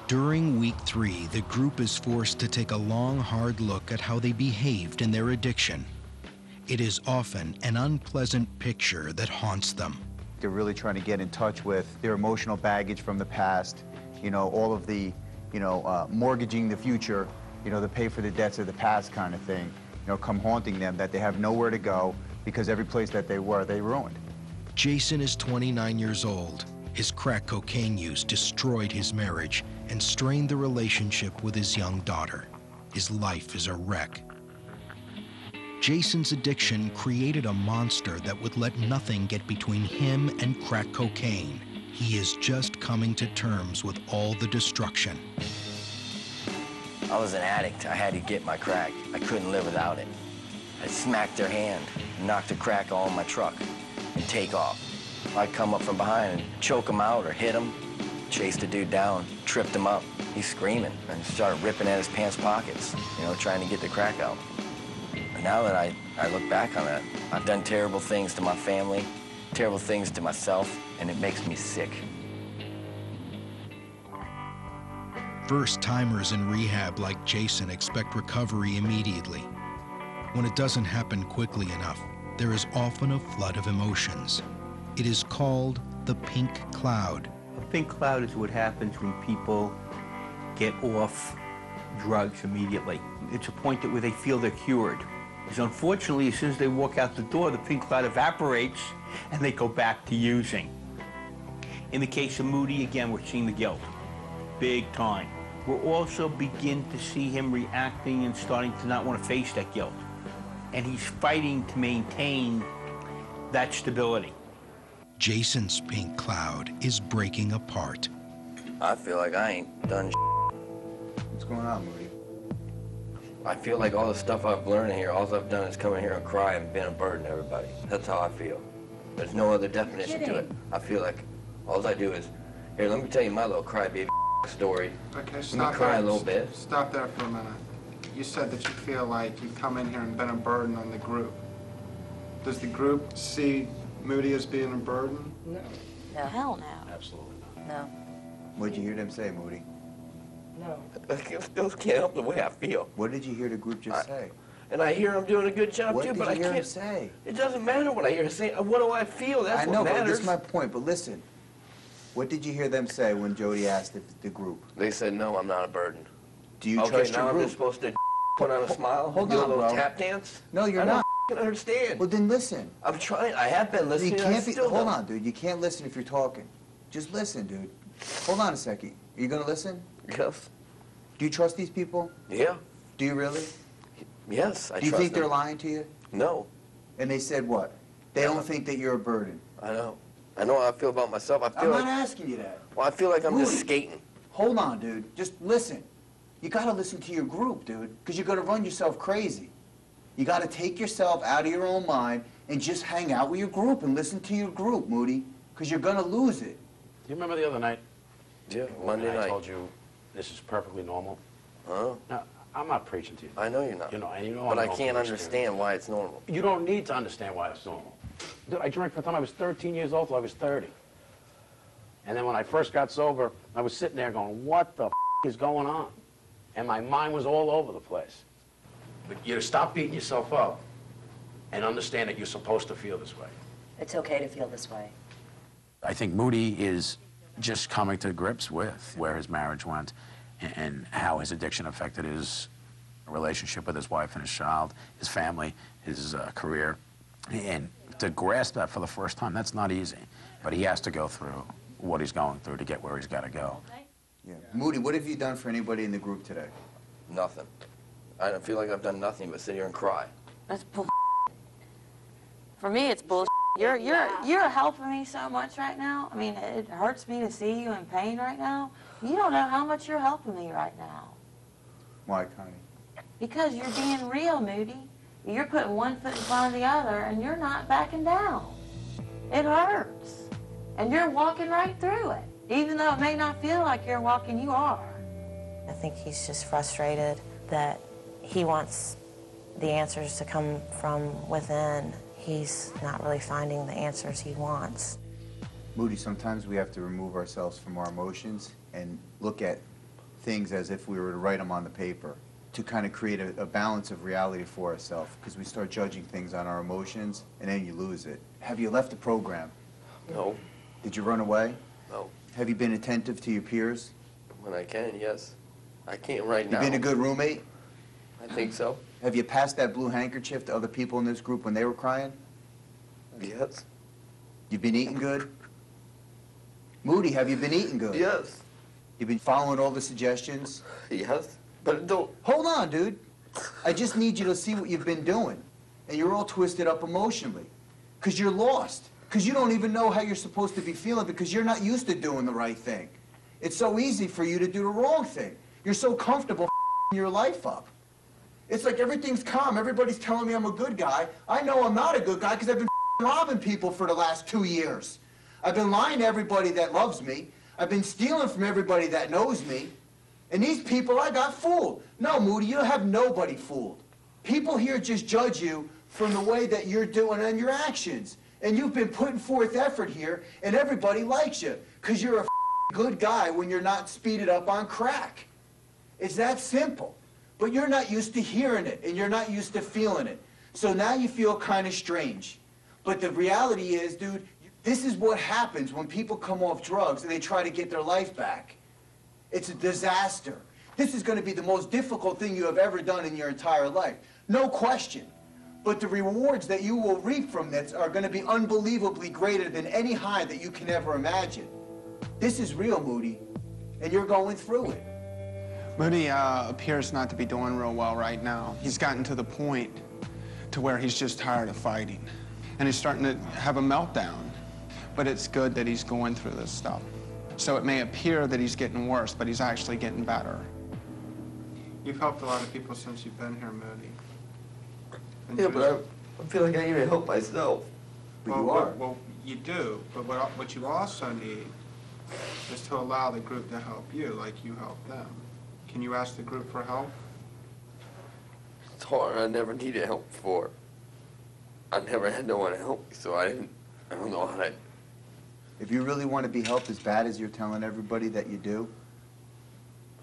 During week 3, the group is forced to take a long, hard look at how they behaved in their addiction. It is often an unpleasant picture that haunts them. They're really trying to get in touch with their emotional baggage from the past, you know, all of the, mortgaging the future, to pay for the debts of the past kind of thing, come haunting them, that they have nowhere to go because every place that they were, they ruined. Jason is 29 years old. His crack cocaine use destroyed his marriage and strained the relationship with his young daughter. His life is a wreck. Jason's addiction created a monster that would let nothing get between him and crack cocaine. He is just coming to terms with all the destruction. I was an addict. I had to get my crack. I couldn't live without it. I'd smack their hand, knock the crack all in my truck, and take off. I'd come up from behind and choke him out or hit him, chase the dude down, tripped him up. He's screaming and started ripping at his pants pockets, trying to get the crack out. And now that I look back on that, I've done terrible things to my family, terrible things to myself, and it makes me sick. First-timers in rehab like Jason expect recovery immediately. When it doesn't happen quickly enough, there is often a flood of emotions. It is called the pink cloud. A pink cloud is what happens when people get off drugs immediately. It's a point where they feel they're cured. Because unfortunately, as soon as they walk out the door, the pink cloud evaporates and they go back to using. In the case of Moody, again, we're seeing the guilt, big time. We're also begin to see him reacting and starting to not want to face that guilt. And he's fighting to maintain that stability. Jason's pink cloud is breaking apart. I feel like I ain't done What's going on, Moody? I feel like all the stuff I've learned here, all I've done is come in here and cry and been a burden to everybody. That's how I feel. There's no other definition to it. I feel like all I do is, here, let me tell you my little crybaby story. Okay, Let stop me cry there. a little bit. Stop there for a minute. You said that you feel like you've come in here and been a burden on the group. Does the group see Moody as being a burden? No. No. Hell no. Absolutely not. No. What did you hear them say, Moody? No. I still can't help the way I feel. What did you hear the group just say? And I hear them doing a good job too, but I What did you hear them can't say? It doesn't matter what I hear them say. What do I feel? That's I know, what but matters. this is my point. But listen, what did you hear them say when Jody asked the group? They said, no, I'm not a burden. Do you okay, trust now your I'm group? just supposed to put on a smile, hold do on, a little bro. tap dance? No, you're I not. don't understand. Well, then listen. I'm trying. I have been listening. You and I can't be. still Hold don't. on, dude. You can't listen if you're talking. Just listen, dude. Hold on a second. Are you gonna listen? Yes. Do you trust these people? Yeah. Do you really? Yes, I Do you trust think them. they're lying to you? No. And they said what? They don't think that you're a burden. I know. I know how I feel about myself. I I'm feel not like. asking you that. Well, I feel like I'm just Moody. skating. Hold on, dude. Just listen. You gotta listen to your group, dude, because you're gonna run yourself crazy. You gotta take yourself out of your own mind and just hang out with your group and listen to your group, Moody, because you're gonna lose it. Do you remember the other night? Yeah, when Monday I night. told you this is perfectly normal? Huh? Now, I'm not preaching to you. I know you're not. And you know But I'm I an can't open understand why it's normal. You don't need to understand why it's normal. Dude, I drank from the time I was 13 years old till I was 30. And then when I first got sober, I was sitting there going, what the is going on? And my mind was all over the place. But you stop beating yourself up and understand that you're supposed to feel this way. It's okay to feel this way. I think Moody is just coming to grips with where his marriage went and how his addiction affected his relationship with his wife and his child, his family, his career. And to grasp that for the first time, that's not easy. But he has to go through what he's going through to get where he's got to go. Yeah. Moody, what have you done for anybody in the group today? Nothing. I don't feel like I've done nothing but sit here and cry. That's bull. For me, it's bull. You're helping me so much right now. I mean, it hurts me to see you in pain right now. You don't know how much you're helping me right now. Why, Connie? Because you're being real, Moody. You're putting one foot in front of the other, and you're not backing down. It hurts. And you're walking right through it. Even though it may not feel like you're walking, you are. I think he's just frustrated that he wants the answers to come from within. He's not really finding the answers he wants. Moody, sometimes we have to remove ourselves from our emotions and look at things as if we were to write them on the paper to kind of create a balance of reality for ourselves, because we start judging things on our emotions and then you lose it. Have you left the program? No. Did you run away? No. Have you been attentive to your peers? When I can, yes. I can't right now. You been a good roommate? I think so. Have you passed that blue handkerchief to other people in this group when they were crying? Yes. You've been eating good? Moody, have you been eating good? Yes. You've been following all the suggestions? Yes. But don't... Hold on, dude. I just need you to see what you've been doing. And you're all twisted up emotionally. Because you're lost. Because you don't even know how you're supposed to be feeling because you're not used to doing the right thing. It's so easy for you to do the wrong thing. You're so comfortable your life up. It's like everything's calm. Everybody's telling me I'm a good guy. I know I'm not a good guy because I've been robbing people for the last 2 years. I've been lying to everybody that loves me. I've been stealing from everybody that knows me. And these people, I got fooled. No, Moody, you have nobody fooled. People here just judge you from the way that you're doing and your actions. And you've been putting forth effort here, and everybody likes you because you're a good guy when you're not speeded up on crack. It's that simple. But you're not used to hearing it, and you're not used to feeling it. So now you feel kind of strange. But the reality is, dude, this is what happens when people come off drugs and they try to get their life back. It's a disaster. This is going to be the most difficult thing you have ever done in your entire life. No question. But the rewards that you will reap from this are going to be unbelievably greater than any high that you can ever imagine. This is real, Moody, and you're going through it. Moody appears not to be doing real well right now. He's gotten to the point to where he's just tired of fighting. And he's starting to have a meltdown. But it's good that he's going through this stuff. So it may appear that he's getting worse, but he's actually getting better. You've helped a lot of people since you've been here, Moody. And Yeah, but I feel like I need to help myself. But you are. Well, you do. But what you also need is to allow the group to help you like you help them. Can you ask the group for help? It's hard. I never needed help before. I never had no one to help me, so I don't know how to... If you really want to be helped as bad as you're telling everybody that you do,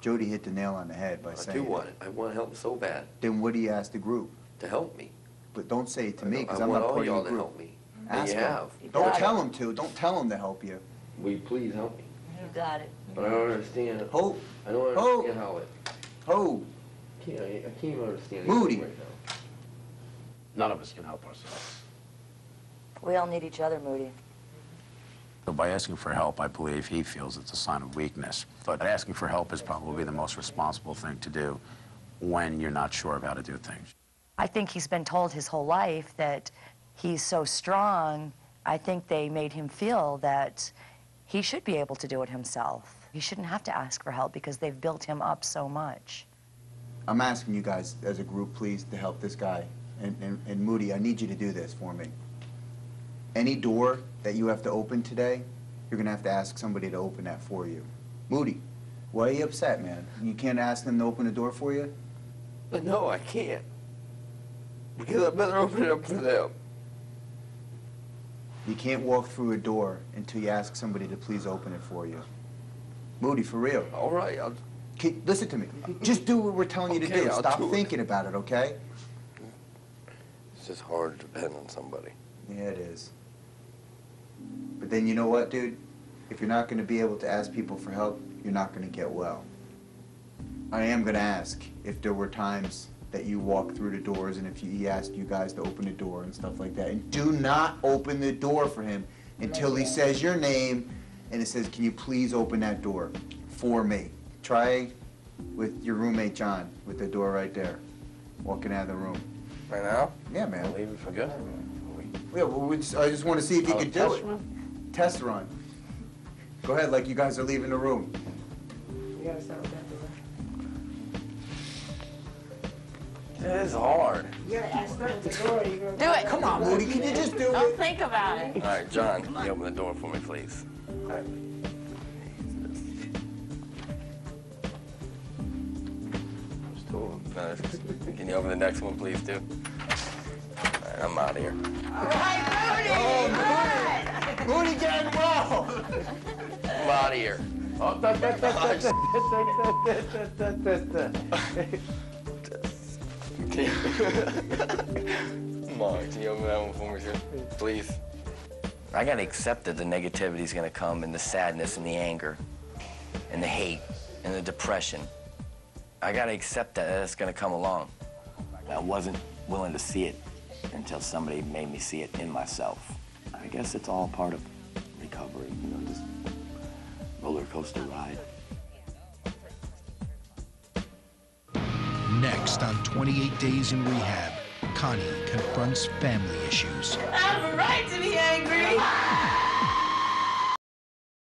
Jody hit the nail on the head by saying I do want it. I want help so bad. Then what do you ask the group? To help me. But don't say it to me, because I I'm want not all part of y'all your to group. help me. And Ask you them. have. Don't tell them to. Don't tell them to help you. Will you please help me? You got it. But I don't understand. Hope. I don't Hope. understand how it... Ho. I can't even understand Moody. anything right now. None of us can help ourselves. We all need each other, Moody. So by asking for help, I believe he feels it's a sign of weakness. But asking for help is probably the most responsible thing to do when you're not sure of how to do things. I think he's been told his whole life that he's so strong. I think they made him feel that he should be able to do it himself. He shouldn't have to ask for help because they've built him up so much. I'm asking you guys as a group, please, to help this guy. And Moody, I need you to do this for me. Any door that you have to open today, you're going to have to ask somebody to open that for you. Moody, why are you upset, man? You can't ask them to open the door for you? But no, I can't. Because I better open it up for them. You can't walk through a door until you ask somebody to please open it for you. Moody, for real. All right, I'll... Listen to me. Just do what we're telling you to do. I'll Stop do it. thinking about it, okay? It's just hard to depend on somebody. Yeah, it is. But then you know what, dude? If you're not going to be able to ask people for help, you're not going to get well. I am going to ask if there were times that you walked through the doors and if he asked you guys to open the door and stuff like that. And do not open the door for him until he says your name and it says, can you please open that door for me? Try with your roommate, John, with the door right there, walking out of the room. Right now? Yeah, man. Leave it for good. Yeah, well, I just want to see if you can do test it. run? Test run. Go ahead, like you guys are leaving the room. You gotta start with that door. It is hard. You gotta start the door. You're gonna Do it. Come on, Moody, can you just do Don't it? think about it. All right, John, can you open the door for me, please? Can you open the next one, please, too? All right, I'm out of here. Moody getting well. I'm out of here. Oh, Mom, can you open that one for me, sir? Please. I gotta accept that the negativity is gonna come, and the sadness, and the anger, and the hate, and the depression. I gotta accept that that's gonna come along. I wasn't willing to see it until somebody made me see it in myself. I guess it's all part of recovery, you know, just roller coaster ride. Next on 28 Days in Rehab, Connie confronts family issues. I have a right to be angry.